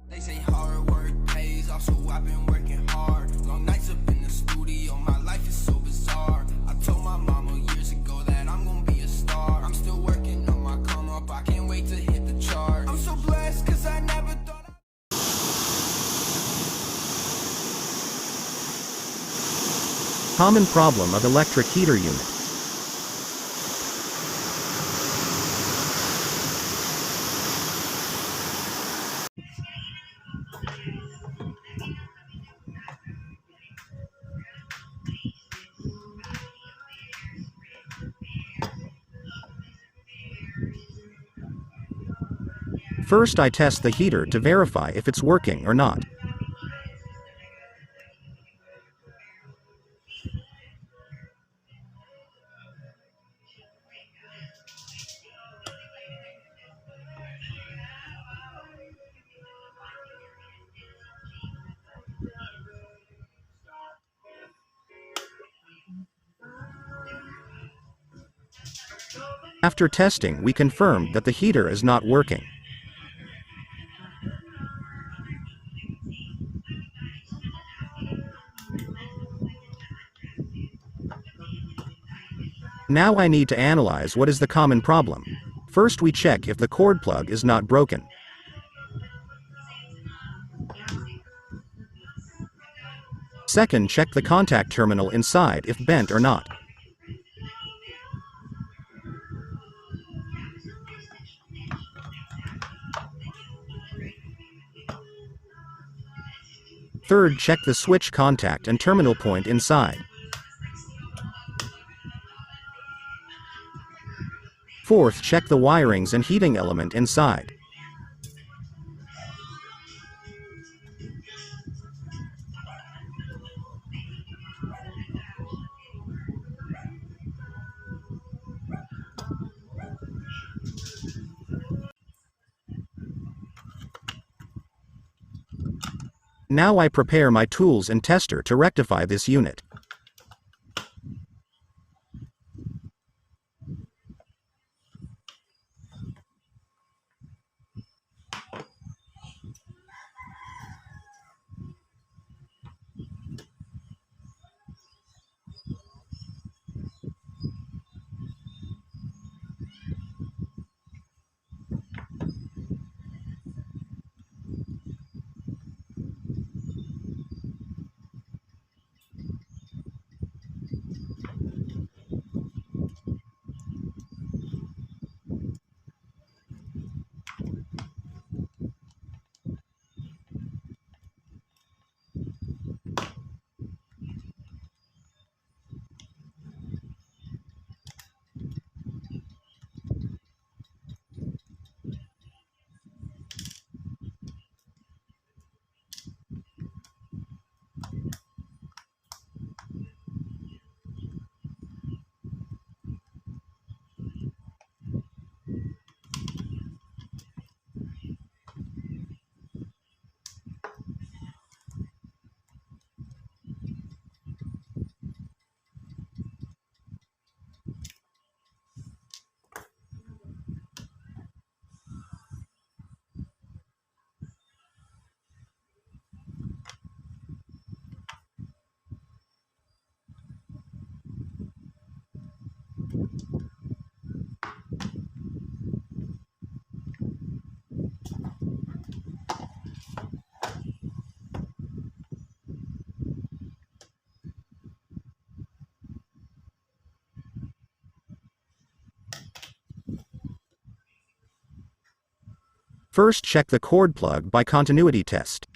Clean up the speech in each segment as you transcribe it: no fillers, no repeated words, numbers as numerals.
They say hard work pays off, so I've been working hard. Long nights up in the studio, my life is so bizarre. I told my mama years ago that I'm gonna be a star. I'm still working on my come up, I can't wait to hit the chart. I'm so blessed cause I never thought Common problem of electric heater unit. First I test the heater to verify if it's working or not. After testing, we confirmed that the heater is not working. Now I need to analyze what is the common problem. First we check if the cord plug is not broken. Second, check the contact terminal inside if bent or not. Third, check the switch contact and terminal point inside. Fourth, check the wirings and heating element inside. Now I prepare my tools and tester to rectify this unit. First, check the cord plug by continuity test.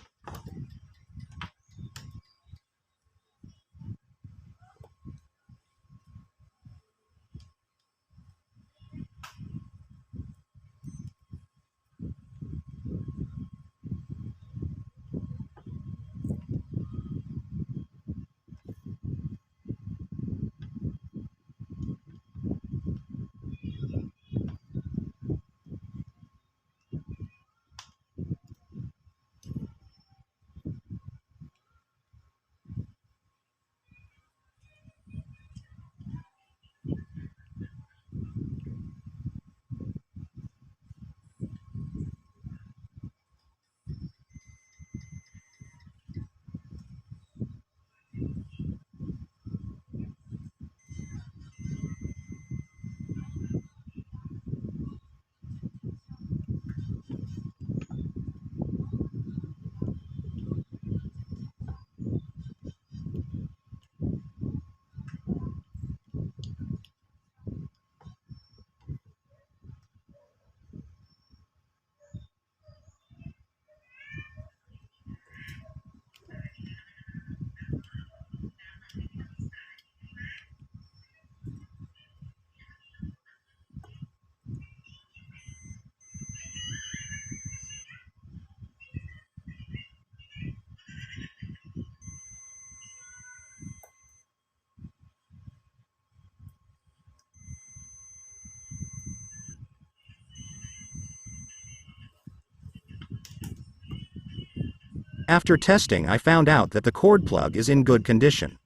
After testing, I found out that the cord plug is in good condition.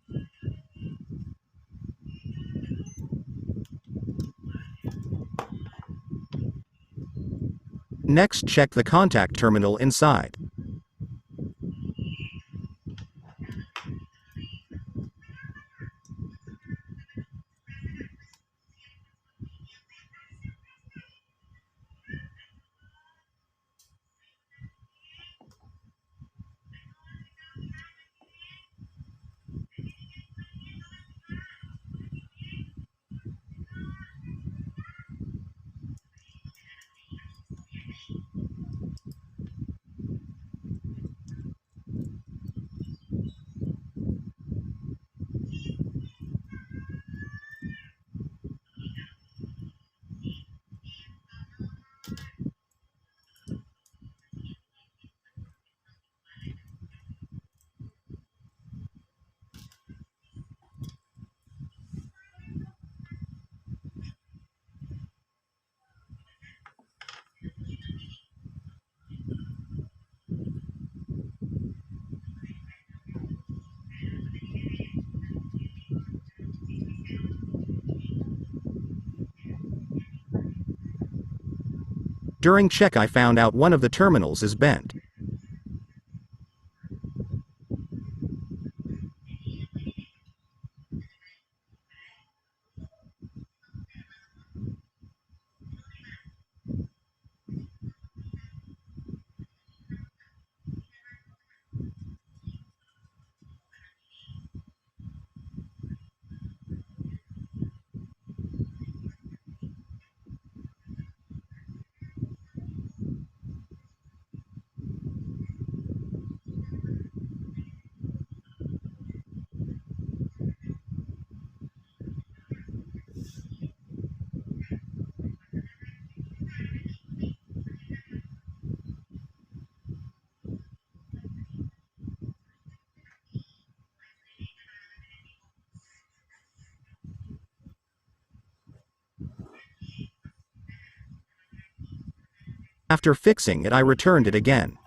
Next, check the contact terminal inside. During check, I found out one of the terminals is bent. After fixing it, I returned it again.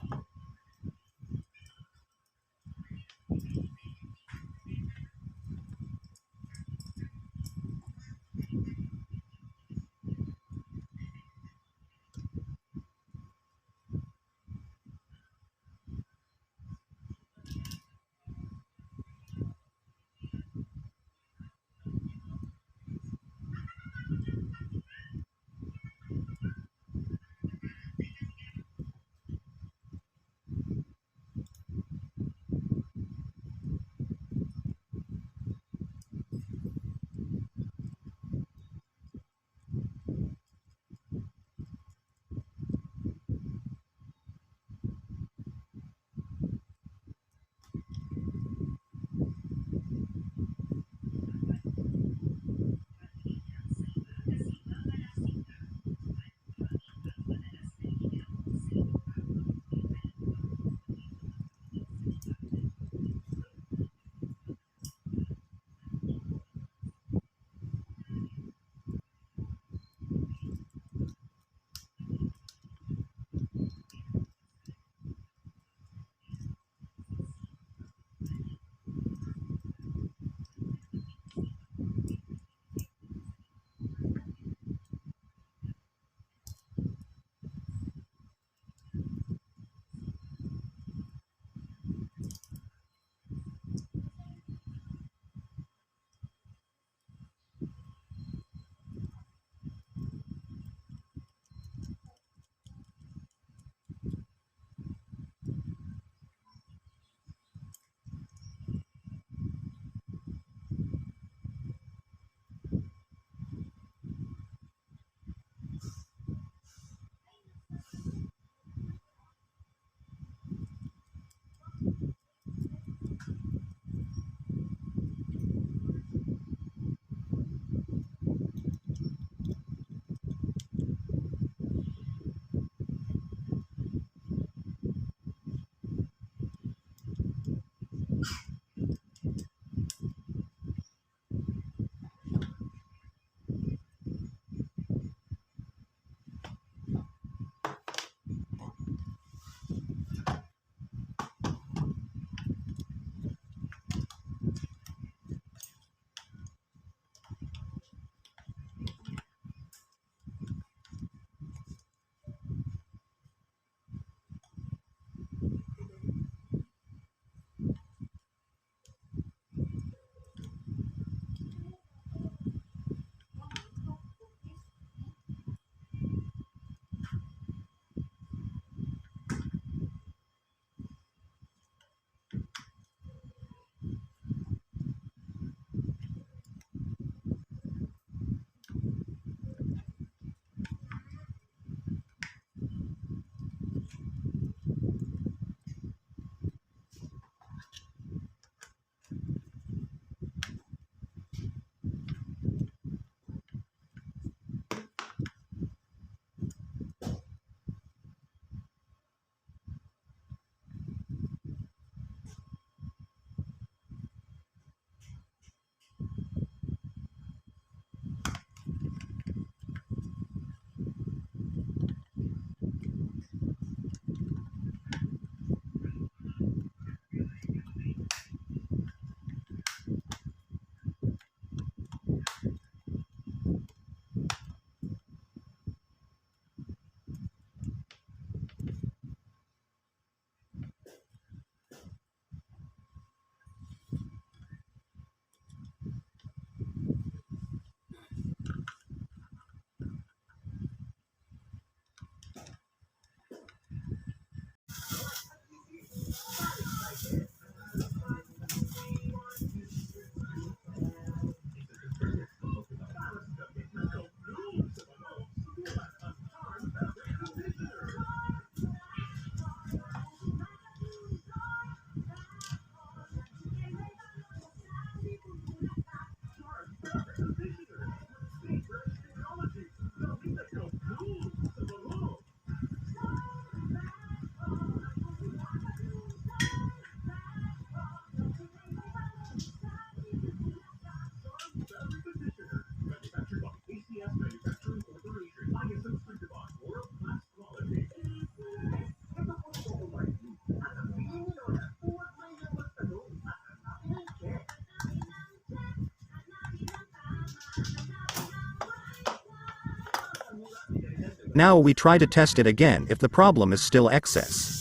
Now we try to test it again if the problem is still excess.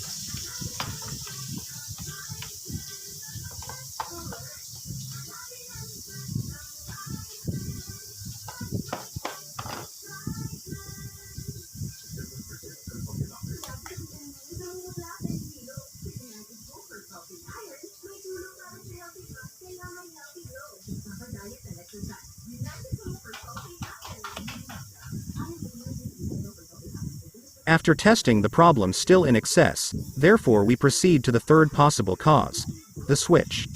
After testing the problem still in excess, therefore we proceed to the third possible cause, the switch.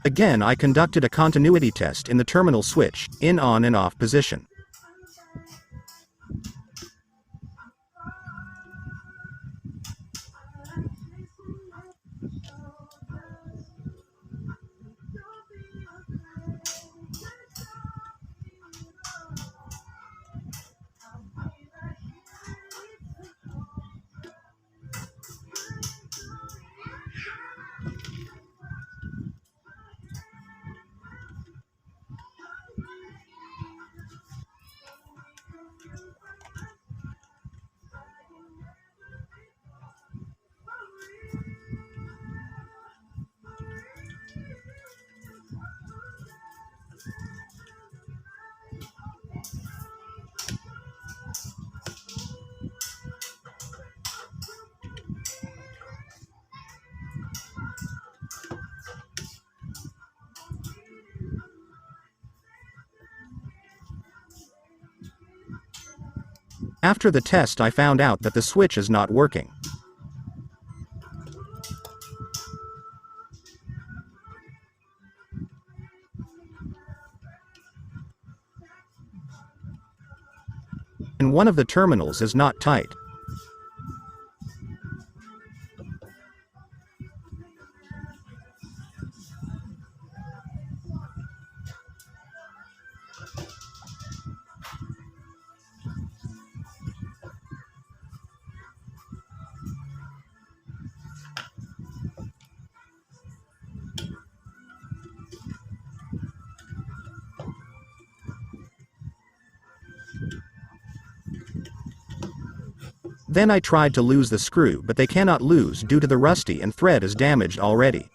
Again I conducted a continuity test in the terminal switch, in on and off position. After the test I found out that the switch is not working. And one of the terminals is not tight. Then I tried to lose the screw, but they cannot lose due to the rusty and thread is damaged already.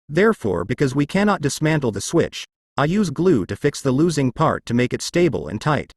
Therefore, because we cannot dismantle the switch, I use glue to fix the losing part to make it stable and tight.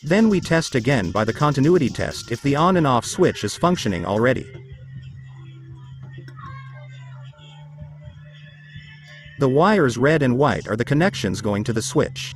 Then we test again by the continuity test if the on and off switch is functioning already. The wires red and white are the connections going to the switch.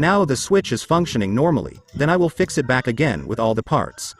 Now the switch is functioning normally, then I will fix it back again with all the parts.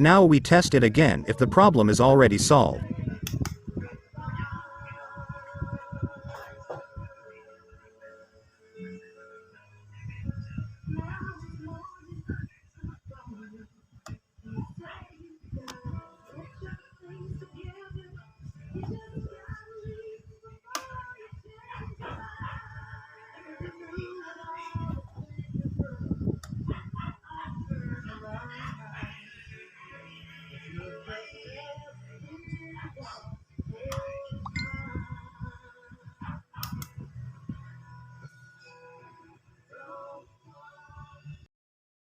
Now we test it again if the problem is already solved.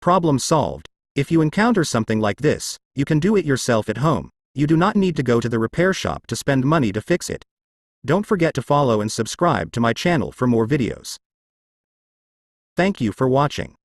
Problem solved. If you encounter something like this, you can do it yourself at home. You do not need to go to the repair shop to spend money to fix it. Don't forget to follow and subscribe to my channel for more videos. Thank you for watching.